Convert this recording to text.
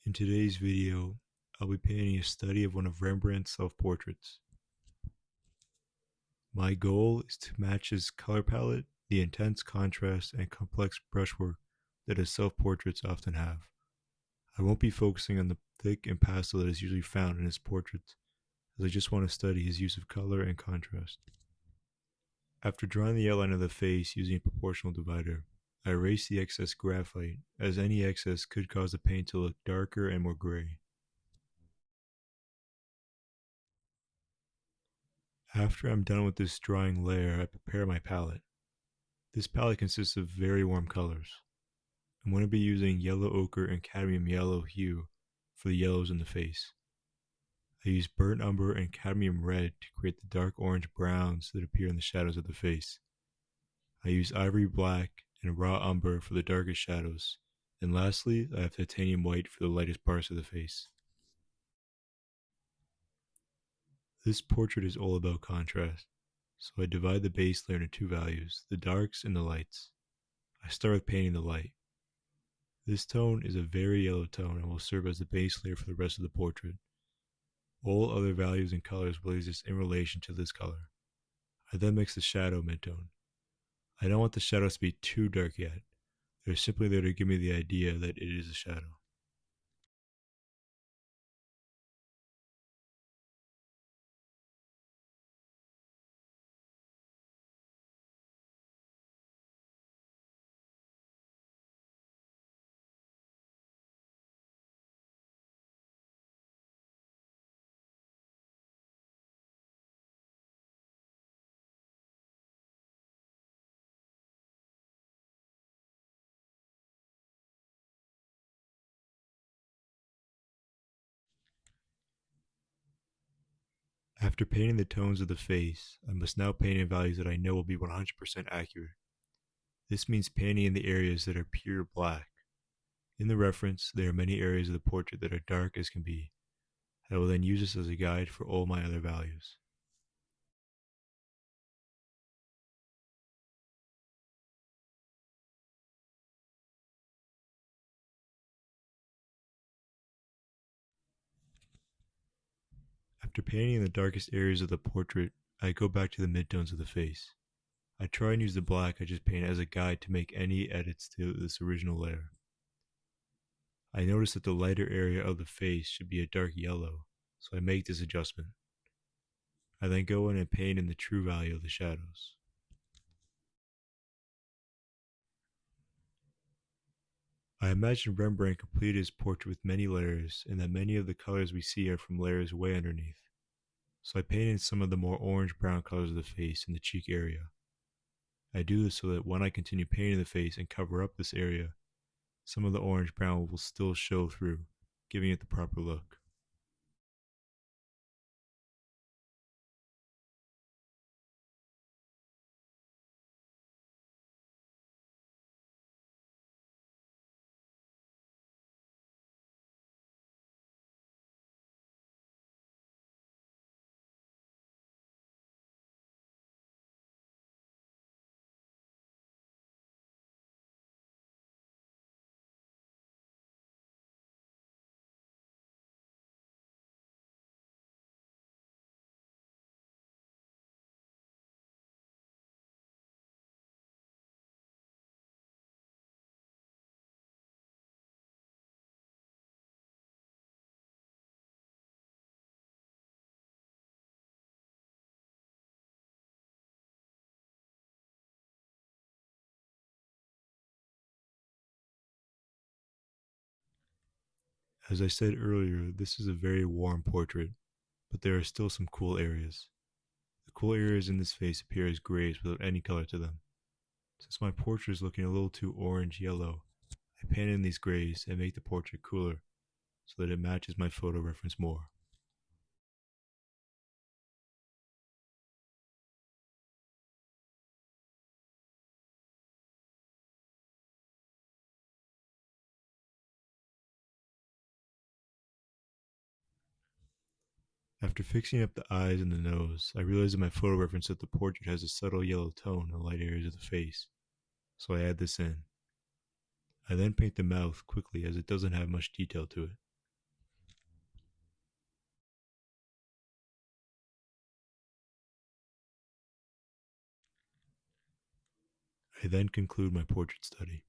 In today's video, I'll be painting a study of one of Rembrandt's self-portraits. My goal is to match his color palette, the intense contrast and complex brushwork that his self-portraits often have. I won't be focusing on the thick and pastel that is usually found in his portraits, as I just want to study his use of color and contrast. After drawing the outline of the face using a proportional divider, I erased the excess graphite, as any excess could cause the paint to look darker and more gray. After I'm done with this drawing layer, I prepare my palette. This palette consists of very warm colors. I'm going to be using yellow ochre and cadmium yellow hue for the yellows in the face. I use burnt umber and cadmium red to create the dark orange browns that appear in the shadows of the face. I use ivory black and raw umber for the darkest shadows, and lastly, I have titanium white for the lightest parts of the face. This portrait is all about contrast, so I divide the base layer into two values, the darks and the lights. I start with painting the light. This tone is a very yellow tone and will serve as the base layer for the rest of the portrait. All other values and colors will exist in relation to this color. I then mix the shadow midtone. I don't want the shadows to be too dark yet. They're simply there to give me the idea that it is a shadow. After painting the tones of the face, I must now paint in values that I know will be 100% accurate. This means painting in the areas that are pure black. In the reference, there are many areas of the portrait that are dark as can be. I will then use this as a guide for all my other values. After painting the darkest areas of the portrait, I go back to the midtones of the face. I try and use the black I just painted as a guide to make any edits to this original layer. I notice that the lighter area of the face should be a dark yellow, so I make this adjustment. I then go in and paint in the true value of the shadows. I imagine Rembrandt completed his portrait with many layers, and that many of the colors we see are from layers way underneath. So I paint in some of the more orange-brown colors of the face in the cheek area. I do this so that when I continue painting the face and cover up this area, some of the orange-brown will still show through, giving it the proper look. As I said earlier, this is a very warm portrait, but there are still some cool areas. The cool areas in this face appear as grays without any color to them. Since my portrait is looking a little too orange-yellow, I paint in these grays and make the portrait cooler so that it matches my photo reference more. After fixing up the eyes and the nose, I realized in my photo reference that the portrait has a subtle yellow tone in the light areas of the face, so I add this in. I then paint the mouth quickly as it doesn't have much detail to it. I then conclude my portrait study.